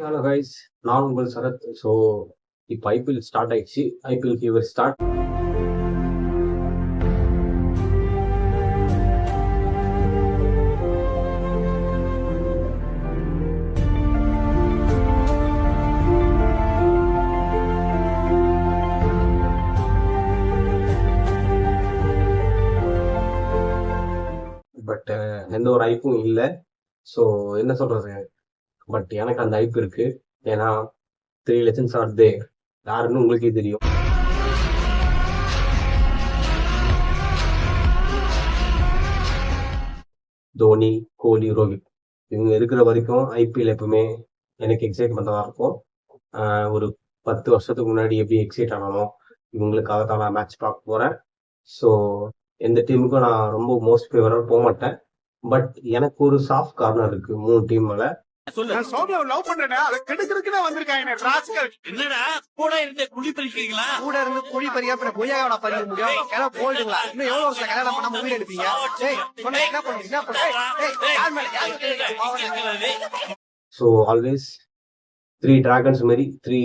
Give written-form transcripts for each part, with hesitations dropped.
Hello guys, நான் உங்கள் Sarath. So இப்போ ஐபிஎல் ஸ்டார்ட் ஆயிடுச்சு. IPL fever start. பட் எந்த ஒரு ஐப்பும் இல்லை. ஸோ என்ன சொல்றது, பட் எனக்கு அந்த ஐப்பு இருக்கு. ஏன்னா 3 legends ஆர் தேர். யாருன்னு உங்களுக்கே தெரியும். தோனி, கோலி, ரோஹித் இவங்க இருக்கிற வரைக்கும் ஐபிஎல் எப்பவுமே எனக்கு எக்ஸைட்மெண்ட் தான் இருக்கும். ஒரு 10 வருஷத்துக்கு முன்னாடி எப்படி எக்ஸைட் ஆனானோ இவங்களுக்காக தான் நான் மேட்ச் பார்க்க போறேன். ஸோ எந்த டீமுக்கும் நான் ரொம்ப மோஸ்ட் ஃபேவராக போக மாட்டேன். பட் எனக்கு ஒரு சாஃப்ட் கார்னர் இருக்கு 3 டீம் மேல. என்னடா கூட இருந்து குழி பறிக்கிறீங்களா? கூட இருந்து குழி பறியா பொய்யாவோட பறிக்க முடியும். ஏன்னா போல்டுங்களா இன்னும் எவ்வளவு வருஷம் கல்யாணம் பண்ணாம வீடு எடுப்பீங்க? ஸோ ஆல்வேஸ் 3 டிராகன்ஸ் மாதிரி 3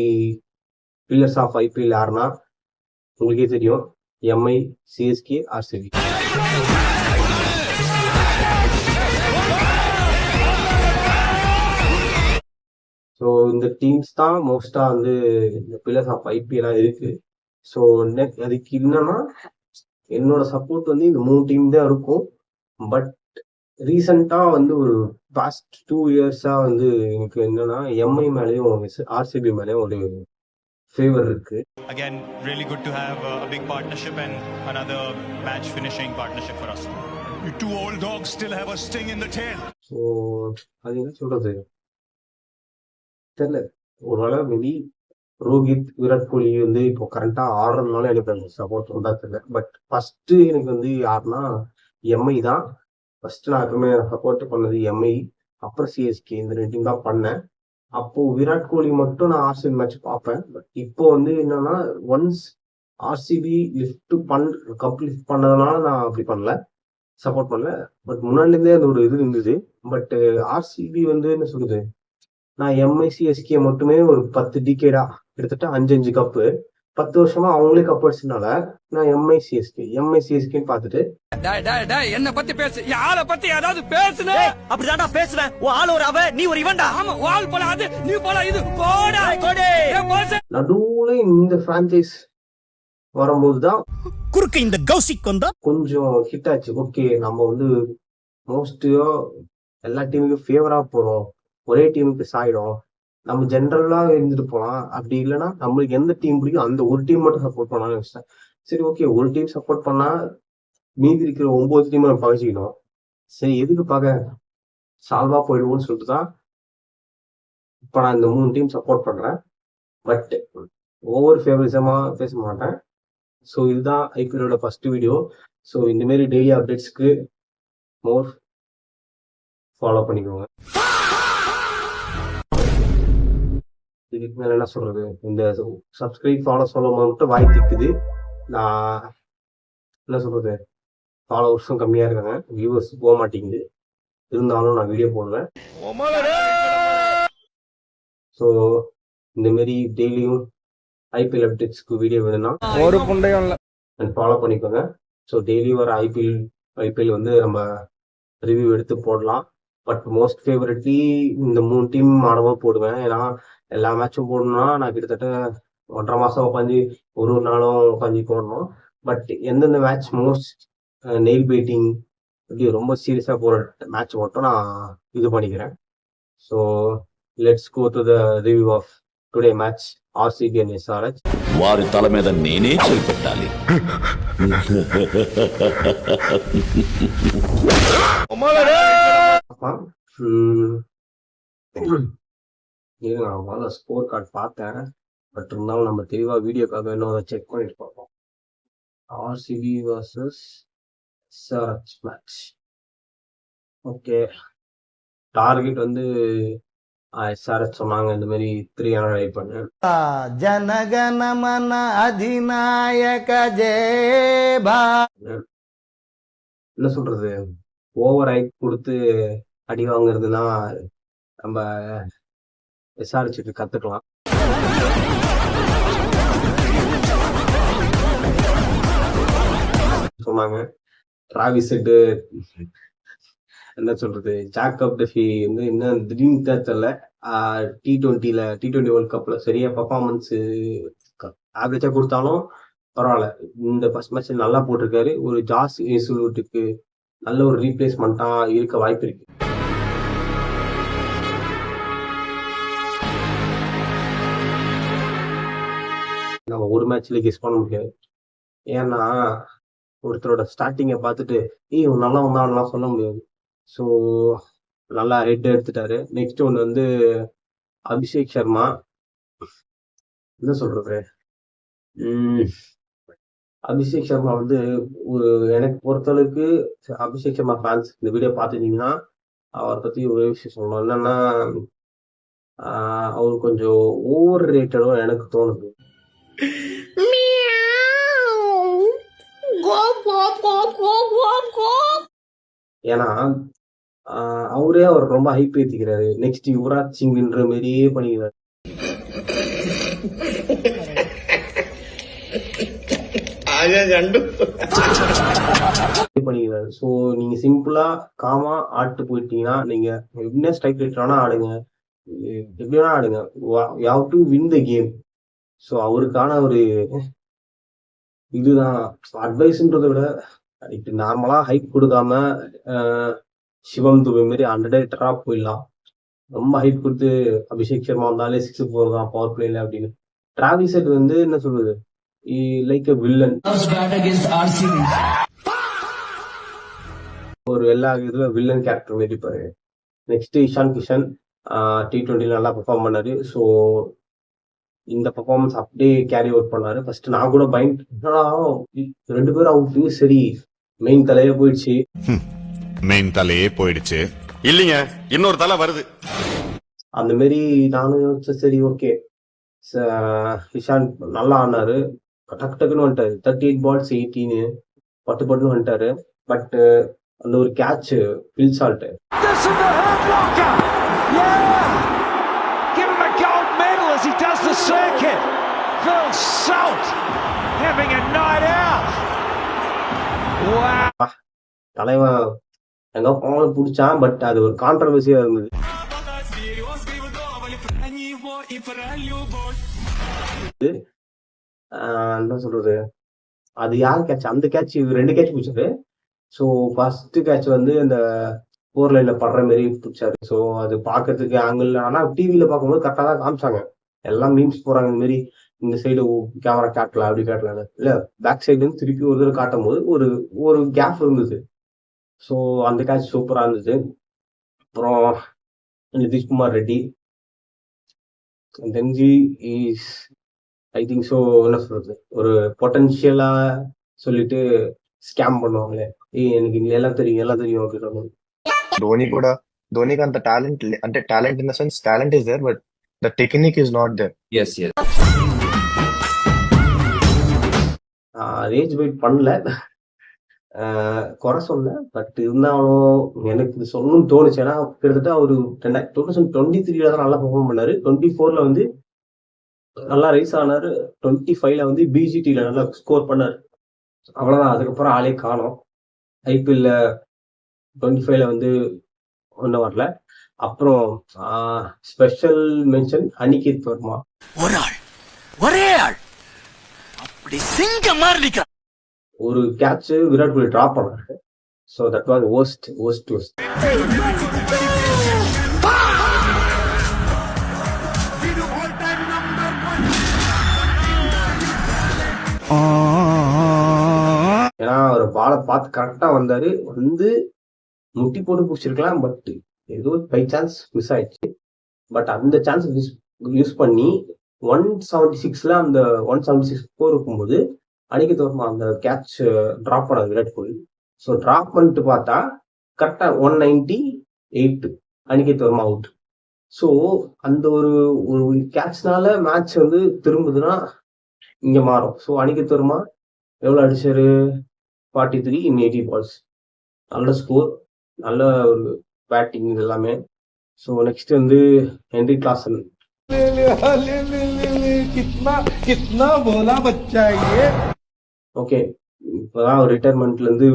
பில்லர்ஸ் ஆஃப் ஐபிஎல் யாருன்னா உங்களுக்கே தெரியும். Mi, CSK, RCB. ஸோ இந்த டீம்ஸ் தான் மோஸ்டா வந்து இந்த பில்லர்ஸ் ஆஃப் ஐபிஎல்லாம் இருக்கு. ஸோ அதுக்கு என்னன்னா என்னோட சப்போர்ட் வந்து இந்த 3 டீம் தான் இருக்கும். பட் ரீசெண்டா வந்து ஒரு பாஸ்ட் 2 இயர்ஸா வந்து எனக்கு என்னன்னா எம்ஐ மேலேயும் ஆர்சிபி மேலேயும் ஒரு ஃபேவர் இருக்கு. Again, really good to have a big partnership and another match finishing partnership for us. You two old dogs still have a sting in the tail. So அது என்ன சொல்றது தெரியல. ஒருவேளை மேபி ரோஹித், விராட் கோலி வந்து இப்போ கரண்டா ஆடுறதுனால எனக்கு அந்த சப்போர்ட் வந்தா தெரியல. பட் ஃபர்ஸ்ட் எனக்கு வந்து யாருன்னா எம்ஐ தான். ஃபர்ஸ்ட் நான் எப்பவுமே சப்போர்ட் பண்ணது எம்ஐ, அப்புறம் சிஎஸ்கே. இந்த 2 டீம் தான் பண்ணேன். அப்போ விராட் கோலி மட்டும் நான் ஆர்சிபி மேட்ச் பார்ப்பேன். பட் இப்போ வந்து என்னன்னா ஒன்ஸ் ஆர்சிபி கப் லிஃப்ட் பண்ணதுனால நான் அப்படி பண்ணல, சப்போர்ட் பண்ணல. பட் முன்னாடிலேருந்தே அந்த ஒரு இது இருந்தது. பட் ஆர்சிபி வந்து என்ன சொல்றது, நான் எம்ஐ, சிஎஸ்கே மட்டுமே ஒரு 10 டிகேடா கிட்டத்தட்ட 5 கப்பு 10 வருஷமா அவங்களே கப் அடிச்சதுனால நான் எம்ஐ சிஎஸ்கேன்னு பார்த்துட்டு என்ன பத்தி பேசு, ஆளை பத்தி ஏதாவது பேசுன அப்படிதான்டா பேசுவேன். உன் ஆள் ஒரு அவ, நீ ஒரு இவன்டா. ஆமா, ஆள் போல அது, நீ போல இது. போடா நடுவுல இந்த பிரான்சைஸ் வரும்போதுதான் குறுக்க இந்த கௌசிக் வந்தா கொஞ்சம் ஹிட் ஆச்சு. ஓகே, நம்ம வந்து மோஸ்டா எல்லா டீமுக்கும் ஃபேவரா போறோம், ஒரே டீமுக்கு சாயிடும், நம்ம ஜென்ரலா இருந்துட்டு போலாம். அப்படி இல்லைன்னா நம்மளுக்கு எந்த டீம் பிடிக்கும் அந்த ஒரு டீம் மட்டும் சப்போர்ட் பண்ணலாம்னு நினைச்சேன். சரி, ஓகே, ஒரு டீம் சப்போர்ட் பண்ணா மீதி இருக்கிற 9 டீம் நம்ம பகிச்சிக்கணும். சரி, எதுக்கு சால்வா போயிடுவோம்னு சொல்லிட்டு தான் இப்ப நான் இந்த 3 டீம் சப்போர்ட் பண்றேன். பட் ஒவ்வொரு ஃபேவரிசமா பேச மாட்டேன். ஸோ இதுதான் ஐபிஎலோட ஃபர்ஸ்ட் வீடியோ. ஸோ இந்த மாதிரி டெய்லி அப்டேட்ஸ்க்கு மோர் ஃபாலோ பண்ணிக்கோங்க. இதுக்கு மேல என்ன சொல்றது, இந்த சப்ஸ்கிரைப் ஃபாலோ சொல்லும் மட்டும் வாய் திக்குது. நான் என்ன சொல்றது, ஃபாலோவர்ஸும் கம்மியா இருக்காங்க, வியூவர்ஸ் போக மாட்டேங்குது. இருந்தாலும் நான் வீடியோ போடுவேன். ஸோ இந்த மாதிரி டெய்லியும் ஐபிஎல் அப்டேட்ஸ்க்கு வீடியோ வேணும்னா ஒரு புண்டையும் இல்ல ஃபாலோ பண்ணிக்கோங்க. ஸோ டெய்லி வர ஐபிஎல் வந்து நம்ம ரிவ்யூ எடுத்து போடலாம். பட் மோஸ்ட் ஃபேவரட்லி இந்த 3 டீம் ஆடவும் போடுவேன். ஏன்னா எல்லா மேட்சும் போடணும்னா நான் கிட்டத்தட்ட 1.5 மாசம் உட்காந்து ஒரு நாளும் உட்காந்து போடணும். பட் எந்தெந்த மேட்ச் மோஸ்ட் நெயில் பைட்டிங் இப்படி ரொம்ப சீரியஸா போற மேட்ச் மட்டும் நான் இது பண்ணிக்கிறேன். So let's go to the review of today match RCB and SRH. వారి తల మీద నేనే చేపెట్టాలి. நான் முதல்ல ஸ்கோர் கார்டு பார்த்தேன். பட் இருந்தாலும் நம்ம தெளிவா வீடியோக்காக இன்னும் அதை செக் பண்ணிட்டு பார்ப்போம். RCB versus SRH match. Okay, target வந்து எஸ்ஆர்ஹெச் சொன்னாங்க இந்த மாதிரி 300 வெயிட் பண்ணேன். ஜனகணமன அதிநாயக ஜெயபா. என்ன சொல்றது, ஓவர் ஹைட் கொடுத்து அடி வாங்குறதுனா நம்ம விசாரிச்சுட்டு கத்துக்கலாம். சொன்னாங்க டிராவிஸ் ஹெட் என்ன சொல்றது, ஜாக்கப் டெஃபி வந்து இன்னும் திடீர்னு தெரியல. டி20 வேர்ல்ட் கப்ல சரியா பர்ஃபார்மன்ஸ் ஆவரேஜா கொடுத்தாலும் பரவாயில்ல. இந்த ஃபர்ஸ்ட் மேட்ச் நல்லா போட்டிருக்காரு. ஒரு ஜாஸ் ஏசுலுட்டுக்கு நல்ல ஒரு ரீப்ளேஸ்மெண்டா இருக்க வாய்ப்பு இருக்கு. நம்ம ஒரு மேட்ச்ல கெஸ் பண்ண முடியாது. ஏன்னா ஒருத்தரோட ஸ்டார்டிங்கை பார்த்துட்டு இவன் நல்லா வந்தான்லாம் சொல்ல முடியாது. ஸோ நல்லா ஹெட் எடுத்துட்டாரு. நெக்ஸ்ட் ஒன்று வந்து அபிஷேக் சர்மா. என்ன சொல்றது, அபிஷேக் சர்மா வந்து ஒரு எனக்கு பொறுத்தளவுக்கு அபிஷேக் சர்மா ஃபேன்ஸ் இந்த வீடியோ பார்த்துட்டீங்கன்னா அவரை பத்தி ஒரு விஷயம் சொல்லணும். என்னன்னா அவர் கொஞ்சம் ஓவர் ரேட்டடும் எனக்கு தோணுது. ஏன்னா அவரே அவர் ரொம்ப ஹைப் ஏத்திக்கிறாரு. நெக்ஸ்ட் யுவராஜ் சிங்ன்ற மாதிரியே பண்ணிக்கிறாரு. பண்ணிக்கிறாரு. ஸோ நீங்க சிம்பிளா காமா ஆட்டு போயிட்டீங்கன்னா நீங்க என்ன ஸ்ட்ரைக் ரேட் வேணா ஆடுங்க, எப்படி வேணா ஆடுங்க, you have to win the game. So அவருக்கான ஒரு இதுதான் அட்வைஸ்ன்றதை விட இப்படி நார்மலா ஹைப் கொடுக்காம சிவம் துபை மாதிரி 100 போயிடலாம். ரொம்ப ஹைப் கொடுத்து அபிஷேக் சர்மா வந்தாலே 6 போறதான் பவர் பிளேல அப்படின்னு. டிராவிஸ் ஹெட் வந்து என்ன சொல்றது, லைக் அ வில்லன். ஒரு எல்லா இதுல வில்லன் கேரக்டர் மாதிரி இருப்பாரு. நெக்ஸ்ட் இஷான் கிஷன் T20 நல்லா பெர்ஃபார்ம் பண்ணாரு. ஸோ இந்த பெர்ஃபார்மன்ஸ் அப்படியே கேரி அவுட் பண்ணாரு. ஃபர்ஸ்ட் நான் கூட பயந்து 2 பேரும் அவுட்டு, சரி மெயின் தலையே போயிடுச்சு. மெயின் தலையே போயிடுச்சு இல்லைங்க, இன்னொரு தலை வருது. அந்த மாதிரி நானும் யோசிச்சேன், சரி ஓகே இஷான் நல்லா ஆனாரு. டக்கு டக்குன்னு வந்துட்டாரு. 38 balls 18 பட்டுன்னு வந்துட்டாரு. பட் அந்த ஒரு கேட்ச் பில் சால்ட் தலைவன் எங்க போனாலும் பிடிச்சான். பட் அது ஒரு கான்ட்ரவர்சியா இருந்தது. என்ன சொல்றது, அது யார் கேட்ச், அந்த கேட்ச் 2 கேட்ச் பிடிச்சாரு. ஸோ ஃபர்ஸ்ட் கேட்ச் வந்து அந்த 4 லைன்ல படுற மாதிரி பிடிச்சாரு. ஸோ அது பாக்குறதுக்கு ஆங்கிள், ஆனா டிவியில பார்க்கும்போது கரெக்டா தான் காமிச்சாங்க. எல்லாம் மீம்ஸ் போறாங்க இந்த மாதிரி, இந்த சைடு கேமரா காட்டலாம் அப்படி காட்டலாம், இல்ல பேக் சைடு இருந்து திருப்பி ஒரு தடவை காட்டும் போது ஒரு ஒரு கேப் இருந்தது. ஸோ அந்த கேட்ச் சூப்பரா இருந்தது. அப்புறம் நிதிஷ்குமார் ரெட்டி தெரிஞ்சு இஸ் ஐ திங்க் ஸோ என்ன சொல்றது, ஒரு பொட்டன்ஷியலா சொல்லிட்டு ஸ்கேம் பண்ணுவாங்களே, எனக்கு இங்க எல்லாம் தெரியும் அப்படின்னு. ధోనికి అంత టాలెంట్ అంటే talent in the sense talent is there but the technique is not there. ரேஜ் வெயிட் பண்ணல, குறை சொல்ல. பட் இருந்தாலும் எனக்கு இது சொல்லணும்னு தோணுச்சு. ஏன்னா கிட்டத்தட்ட ஒரு 2023 தான் நல்லா பெர்ஃபார்ம் பண்ணாரு. 24 வந்து நல்லா ரைஸ் ஆனாரு. 25 வந்து பிஜிடில நல்லா ஸ்கோர் பண்ணாரு. அவ்வளவுதான், அதுக்கப்புறம் ஆளே காணோம். ஐபிஎல்ல 25 வந்து ஒன்றும் வரல. அப்புறம் ஸ்பெஷல் மென்ஷன் அனிகேத் வர்மா. ஒரே ஆள் அப்படி சிங்க மாதிரி நிக்கிறான். ஒரு கேட்ச் விராட் கோலி டிராப் பண்ணாரு. So that was worst. ஏன்னா அவர் பாலை பார்த்து கரெக்டா வந்தாரு, வந்து முட்டி போட்டு பிடிச்சிருக்கலாம். பட் ஏதோ பை சான்ஸ் மிஸ் ஆயிடுச்சு. பட் அந்த சான்ஸ் யூஸ் பண்ணி 176ல அந்த 176 ஸ்கோர் இருக்கும்போது அனிகேத் வர்மா அந்த கேட்ச் டிராப் பண்ணாரு விராட் கோலி. ஸோ டிராப் பண்ணிட்டு பார்த்தா கரெக்டா 198 அனிகேத் வர்மா அவுட். ஸோ அந்த ஒரு கேட்ச்னால மேட்ச் வந்து திரும்புதுன்னா இங்க மாறும். ஸோ அனிகேத் வர்மா எவ்வளவு அடிச்சாரு, 43 in 80 balls. நல்ல ஸ்கோர், நல்ல ஒரு பேட்டிங், இது எல்லாமே. ஸோ நெக்ஸ்ட் வந்து ஹென்ரி கிளாசன் ஓகே, இப்பதான் அவர் ரிட்டையர்மெண்ட்ல இருந்து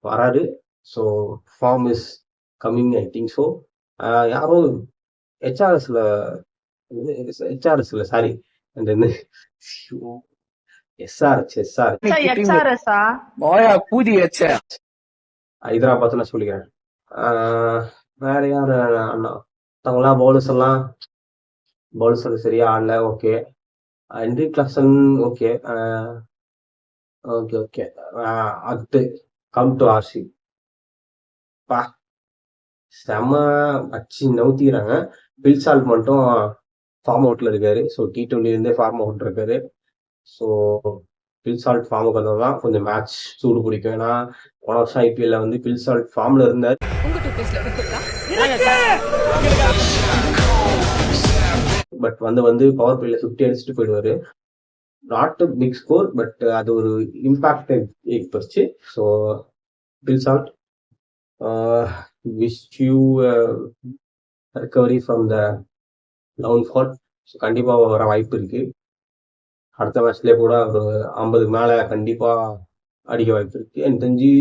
வராரு. So form is coming, I think so. யாரும் ஹெச்ஆர்எஸ்ல சாரி, அந்த எஸ்ஆர்எஸ்ஆ ஹைதராபாத் நான் சொல்லிக்கிறேன். வேற யாரு அண்ணா மற்றவங்களாம் பவுலர்ஸ் சரியா ஆடல. Okay, Henry Klaasen okay okay okay. அடுத்து கம் டு ஆர்சி. பா செம அச்சு நவுத்திக்கிறாங்க. பில்சால்ட் மட்டும் ஃபார்ம் அவுட்ல இருக்காரு. ஸோ T20 இருந்தே ஃபார்ம் அவுட் இருக்காரு. ஸோ பில்சால்ட் ஃபார்முக்கு வந்ததான் கொஞ்சம் மேட்ச் சூடு பிடிக்கும். ஏன்னா போன வருஷம் IPL வந்து பில்சால்ட் ஃபார்ம்ல இருந்தார். பட் வந்து பவர் பிளேல 50 அடிச்சுட்டு போயிடுவாரு. Not a big score, but அது ஒரு இம்பாக்ட் ஏற்படுச்சு. So Phil Salt, wish you recovery from the downfall. So கண்டிப்பா வர வாய்ப்பு இருக்கு. அடுத்த மேட்ச்லேயே கூட ஒரு 50 மேல கண்டிப்பா அடிக்க வாய்ப்பு இருக்கு. எனக்கு தெரிஞ்சு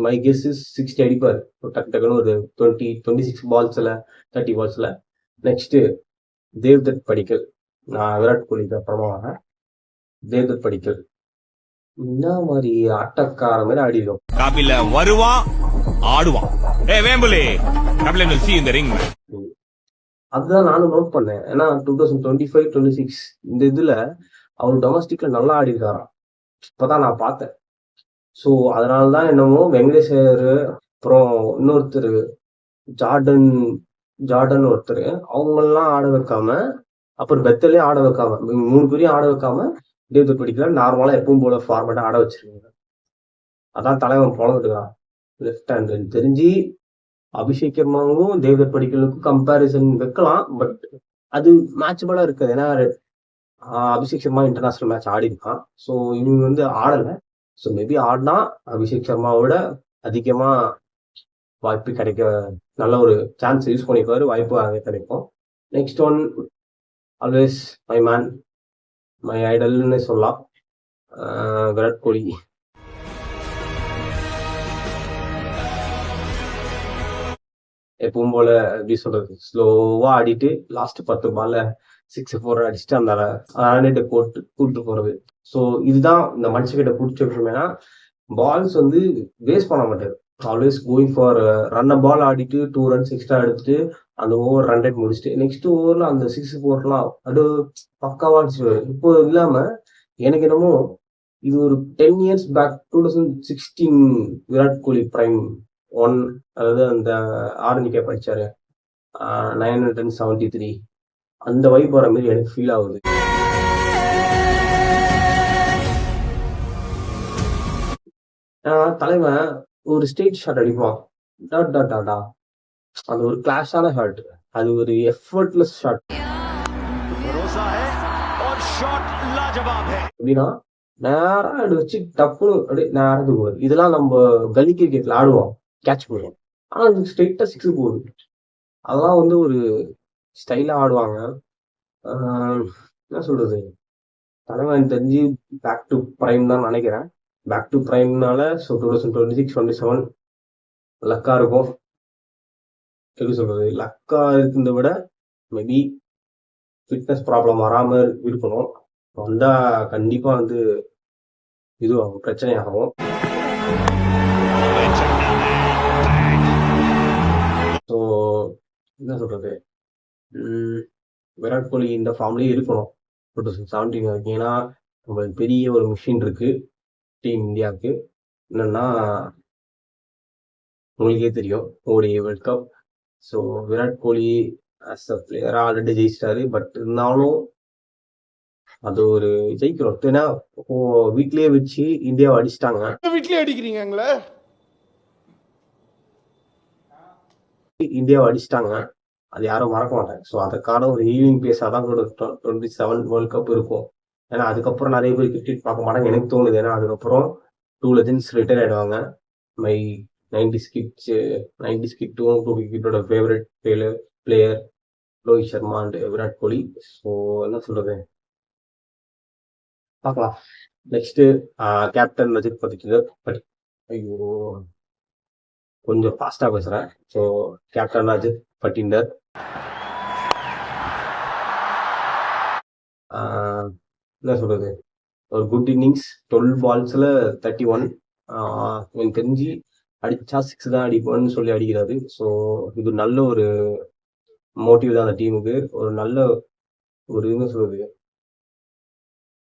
மை கெஸ் இஸ் 60 அடிப்பார். டக்குன்னு ஒரு 26 பால்ஸ்ல 30 பால்ஸ்ல. நெக்ஸ்ட் தேவ்தத் படிக்கல். நான் விராட் கோலிக்கு அப்புறமா வரேன். தேவ்தத் படிக்கல் என்ன மாதிரி ஆட்டக்கார மாதிரி ஆடி இருக்கும். கபில வருவான் ஆடுவான். Vembuli Kapila see in the ring. அதுதான் நானும் நோட் பண்ணேன். ஏன்னா 2025-26 இந்த இதுல அவர் டொமஸ்டிக்ல நல்லா ஆடி இருக்காராம். இப்பதான் நான் பார்த்தேன். ஸோ அதனாலதான் என்னமோ வெங்கடேஷ் ஐயர், அப்புறம் இன்னொருத்தர் ஜார்டன் ஒருத்தர், அவங்கெல்லாம் ஆட வைக்காம, அப்புறம் பெத்தலே ஆட வைக்காம, 3 பேரையும் ஆட வைக்காம தேவ்தத் படிக்கல நார்மலா எப்பவும் போல ஃபார்மேட்டா ஆட வச்சிருக்காங்க. அதான் தலைவன் பொழந்துட்டுக்கான் லெஃப்ட் ஹேண்ட். தெரிஞ்சு அபிஷேக் சர்மாவும் தேவ்தத் படிக்கலுக்கும் கம்பேரிசன் வைக்கலாம். பட் அது மேட்சபிளா இருக்காது. ஏன்னா அபிஷேக் சர்மா இன்டர்நேஷனல் மேட்ச் ஆடி இருக்கான். ஸோ இவங்க வந்து ஆடலை. ஸோ மேபி ஆடினா அபிஷேக் சர்மாவோட அதிகமா வாய்ப்பு கிடைக்க, நல்ல ஒரு சான்ஸ் யூஸ் பண்ணிப்பாரு, வாய்ப்பு அங்கே கிடைக்கும். Next one always my man, my ஐடல்னு சொல்லலாம், விராட் கோலி. எப்பவும் போல எப்படி சொல்றது, ஸ்லோவா ஆடிட்டு லாஸ்ட் 10 பால்ல 6-4 அடிச்சுட்டு அந்த ரன்ரேட்டை கூட்டு போறது. ஸோ இதுதான் இந்த மனுஷங்கிட்ட பிடிச்ச விஷயம். ஏன்னா பால்ஸ் வந்து வேஸ்ட் பண்ண மாட்டாரு. Always going for run ball ஆடிட்டு 2 runs எக்ஸ்ட்ரா எடுத்துட்டு அந்த ஓவர் ரன் ரேட் முடிச்சுட்டு நெக்ஸ்ட் ஓவர்ல அந்த 6-4 அது பக்காவா அடிச்சுருவாரு. இப்போ இல்லாம எனக்கு என்னமோ இது ஒரு 10 years back 2016 Virat Kohli prime 1, அதாவது அந்த ஆரஞ்சு கேப் அடிச்சாரு 973, அந்த வைப் வர மாதிரி எனக்கு ஃபீல் ஆகுது. தலைவன் ஒரு ஸ்ட்ரெயிட் ஷாட் அடிப்பான், அது ஒரு கிளாஷான ஷாட், அது ஒரு எஃபர்ட்லெஸ் ஷாட். எப்படின்னா நேரா வச்சு டப்புன்னு அப்படியே நேரத்துக்கு போகுது. இதெல்லாம் நம்ம கலி கிரிக்கெட்ல ஆடுவோம், கேட்ச் போடுவோம். ஆனா ஸ்ட்ரெயிட்டா 6 போகுது. அதெல்லாம் வந்து ஒரு ஸ்டைலா ஆடுவாங்க. என்ன சொல்றது, தலைவன் தெரிஞ்சு பேக் டு பிரைம் தான் நினைக்கிறேன். பேக் டு பிரைம்னால 2026-27 லக்கா இருக்கும். எப்படி சொல்றது, லக்கா இருக்கிறத விட மேபி ஃபிட்னஸ் ப்ராப்ளம் வராம இருக்கணும். வந்தா கண்டிப்பா வந்து இதுவாகும், பிரச்சனையாகும். ஸோ என்ன சொல்றது, விராட் கோலி இந்த ஃபார்ம்லயே இருக்கணும் 2017 வரைக்கும். ஏன்னா நம்மளுக்கு பெரிய ஒரு மிஷின் இருக்கு டீம் இந்தியாவுக்கு. என்னன்னா உங்களுக்கே தெரியும், ODI world cup. So Virat Kohli as a பிளேயரா ஆல்ரெடி ஜெயிச்சிட்டாரு. பட் இருந்தாலும் அது ஒரு ஜெயிக்கிறோம். ஏன்னா இப்போ வீட்லயே வச்சு இந்தியாவை அடிச்சிட்டாங்க. வீட்லயே அடிக்கிறீங்களா? இந்தியாவை அடிச்சிட்டாங்க, அது யாரும் மறக்க மாட்டாங்க. ஸோ அதுக்கான ஒரு ஹீலிங் பேஸாக தான் 27 வேர்ல்ட் கப் இருக்கும். ஏன்னா அதுக்கப்புறம் நிறைய பேர் கிரிக்கெட் பார்க்க மாட்டாங்க எனக்கு தோணுது. ஏன்னா அதுக்கப்புறம் 2 legends ரிட்டையர் ஆயிடுவாங்க. மை 90s கிட்டும் கிரிக்கெட்டோட favourite player Rohit Sharma and Virat Kohli. So என்ன சொல்றது, பார்க்கலாம். Next captain Rajat Patidar. ஐயோ கொஞ்சம் ஃபாஸ்டா பேசுறேன். ஸோ கேப்டன் ரஜத் பட்டிதார் என்ன சொல்றது, ஒரு குட் இன்னிங்ஸ். 12 balls-ல 31. எனக்கு தெரிஞ்சு அடிச்சா 6 தான் அடிப்போன்னு சொல்லி அடிக்கிறாரு. ஸோ இது நல்ல ஒரு மோட்டிவ் தான் அந்த டீமுக்கு. ஒரு நல்ல ஒரு என்ன சொல்றது,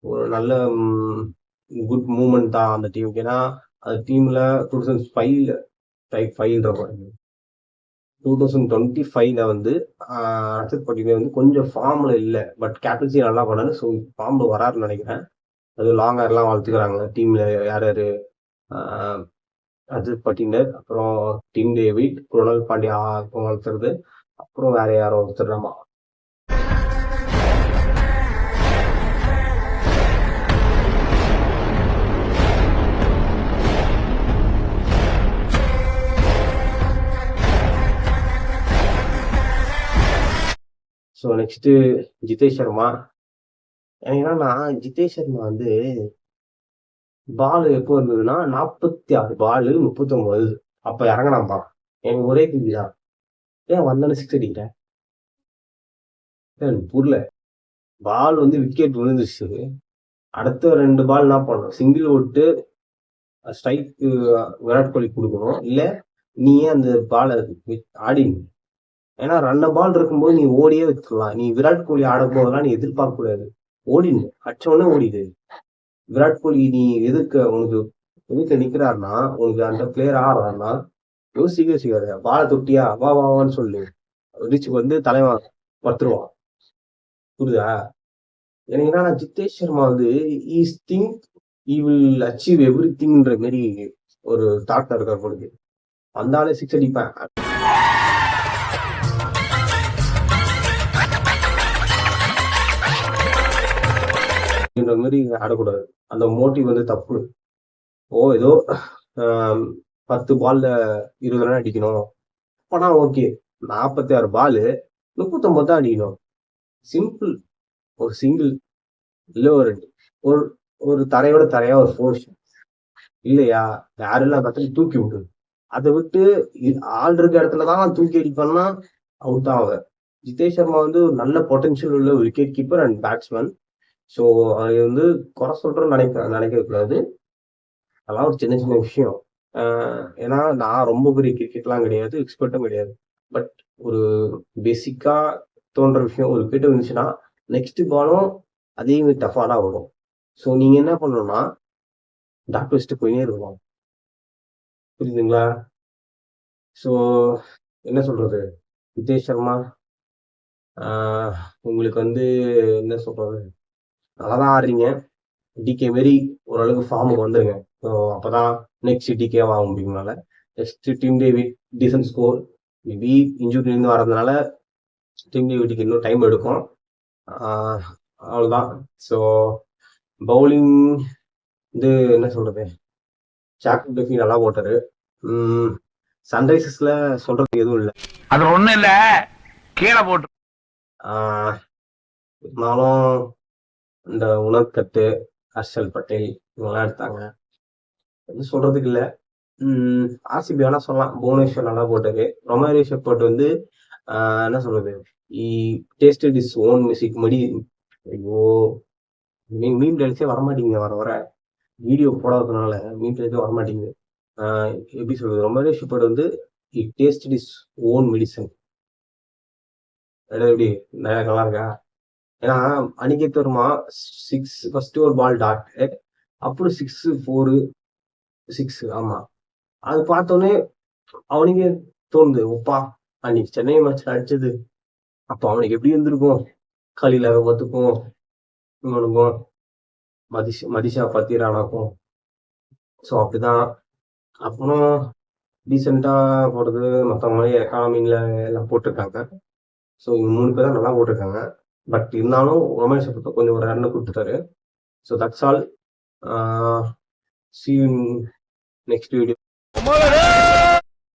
ஒரு நல்ல குட் மூமெண்ட் தான் அந்த டீமுக்கு. ஏன்னா அந்த டீம்ல 2025ல வந்து ரஜத் பட்டிதார் வந்து கொஞ்சம் ஃபார்ம்ல இல்லை, பட் கேப்டன்சி நல்லா பண்ணாரு. ஸோ ஃபார்ம்ல வராருன்னு நினைக்கிறேன். அது லாங் ஹேர்லாம் வளர்த்துக்கிறாங்க டீம்ல. யார் யாரு, ரஜத் பட்டிதார், அப்புறம் டிம் டேவிட், குணால் பாண்டியா வளர்த்துறது, அப்புறம் வேற யாரோ ஒருத்தர். So next Jitesh Sharma. எனக்கு என்னன்னா ஜிதேஷ் சர்மா வந்து பால் எப்போ இருந்ததுன்னா 46 பால் 39 அப்ப இறங்கினாம்பா. எனக்கு ஒரே கேள்விதான், ஏன் வந்தானே 6 அடிக்கிறேன்? எனக்கு புரியல. பால் வந்து விக்கெட் விழுந்துச்சு, அடுத்த 2 பால் என்ன பண்ணணும், சிங்கிள் விட்டு ஸ்ட்ரைக் விராட் கோலி கொடுக்கணும், இல்ல நீயே அந்த பாலை ஆடிங்க. ஏன்னா 2 பால் இருக்கும்போது நீ ஓடியே வச்சுக்கலாம். நீ விராட் கோலி ஆடும் போதெல்லாம் நீ எதிர்பார்க்க கூடாது, ஓடிடு, அச்சோடனே ஓடிடு. விராட் கோலி நீ உனக்கு நிக்கிறாருன்னா, உனக்கு அந்த பிளேயர் ஆடுறாருன்னா யோசிக்காத, பாலை தொட்டியா வான்னு சொல்லு, ரிச்சுக்கு வந்து தலைவன் பத்துருவான். புரியுதா? எனக்கு என்னன்னா ஜிதேஷ் சர்மா வந்து வில் அச்சீவ் எவ்ரி திங்ன்ற மாரி ஒரு தாட்ல இருக்கார் பொழுது. வந்தாலே 6 அடிப்பேன் மாதிரி ஆடக்கூடாது. அந்த மோட்டிவ் வந்து தப்பு. ஏதோ 10 பால்ல 20 ரன் அடிக்கணும், அப்பனா ஓகே. 46 பால் 39 தான் அடிக்கணும். சிம்பிள். ஒரு சிங்கிள் இல்ல ஒரு ஒரு தரையோட தரையா ஒரு ஃபோர்ஸ் இல்லையா, யாரெல்லாம் கத்துல தூக்கி விடு. அதை விட்டு ஆள் இருக்க இடத்துலதான் தூக்கி அடிப்பான்னா அவுட் தான் அவர். ஜிதேஷ் சர்மா வந்து ஒரு நல்ல பொட்டன்ஷியல் உள்ள wicket keeper and batsman. So அதை வந்து குறை சொல்றேன்னு நினைக்க கூடாது. அதெல்லாம் ஒரு சின்ன சின்ன விஷயம். ஏன்னா நான் ரொம்ப பெரிய கிரிக்கெட்லாம் கிடையாது, எக்ஸ்பர்ட்டும் கிடையாது. பட் ஒரு பேசிக்கா தோன்ற விஷயம், ஒரு விக்கெட் இருந்துச்சுன்னா நெக்ஸ்ட் பாலும் அதே மாதிரி டஃபா தான் வரும். ஸோ நீங்க என்ன பண்ணணும்னா டாட் வச்சுட்டு போயினே இருக்கணும். புரியுதுங்களா? ஸோ என்ன சொல்றது, ஜிதேஷ் சர்மா உங்களுக்கு வந்து என்ன சொல்றது, நல்லாதான் ஆடுறீங்க. டிகே மாரி ஓரளவுக்கு ஃபார்முக்கு வந்துருங்க. ஸோ அப்பதான் நெக்ஸ்ட் டிகே ஆக முடியும்னால. Next Tim David decent score. Maybe இன்ஜுரியிலேருந்து வரதுனால டிம் டேவிட்டுக்கு இன்னும் டைம் எடுக்கும். அவ்வளோதான். ஸோ பவுலிங் வந்து என்ன சொல்றது, ஜாக் டெஃபி நல்லா போட்டாரு. சன்ரைசர்ஸ்ல சொல்றதுக்கு எதுவும் இல்லை, அது ஒண்ணும் இல்ல, கீழே போட்டு. இருந்தாலும் இந்த உணர்கட்டு, ஹர்ஷல் பட்டேல் இவங்கெல்லாம் எடுத்தாங்க, எதுவும் சொல்றதுக்கு இல்லை. ஆர்சிபி வேணா சொல்லலாம், புவனேஸ்வர் நல்லா போட்டாரு. ரொமாரியோ ஷெப்பர்ட் வந்து என்ன சொல்றது, டேஸ்டட் இஸ் ஓன் மியூசிக் மடி. ஐயோ மீன் டெலிஸே வரமாட்டீங்க, வர வீடியோ போடாததுனால மீன் டெலிஸே வரமாட்டீங்க. எப்படி சொல்றது, ரொமாரியோ ஷெப்பர்ட் வந்து டேஸ்டட் இஸ் ஓன் மெடிசன். எப்படி நல்லா இருக்கா? ஏன்னா அனிகேத் வர்மா 6 ஃபர்ஸ்ட் ஒரு பால் டாட், அப்புறம் 6 4 6. ஆமா, அது பார்த்தோன்னே அவனுக்கே தோணுது, ஒப்பா அன்னைக்கு சென்னை மேட்ச்ல அடிச்சது அப்போ அவனுக்கு எப்படி இருந்திருக்கும், கலில பார்த்துக்கும், இவனுக்கும் மதிஷா பத்திரானாக்கும். ஸோ அப்படிதான். அப்புறம் டீசெண்டா போடுறது மற்றவங்களே எக்கானமில எல்லாம் போட்டிருக்காங்க. ஸோ இவங்க 3 பேர் தான் நல்லா போட்டிருக்காங்க. பட் இருந்தாலும் ரொமாரியோ ஷெப்பர்ட் கொஞ்சம் ஒரு ரன் கொடுத்துட்டாரு. So that's all. See you in next video.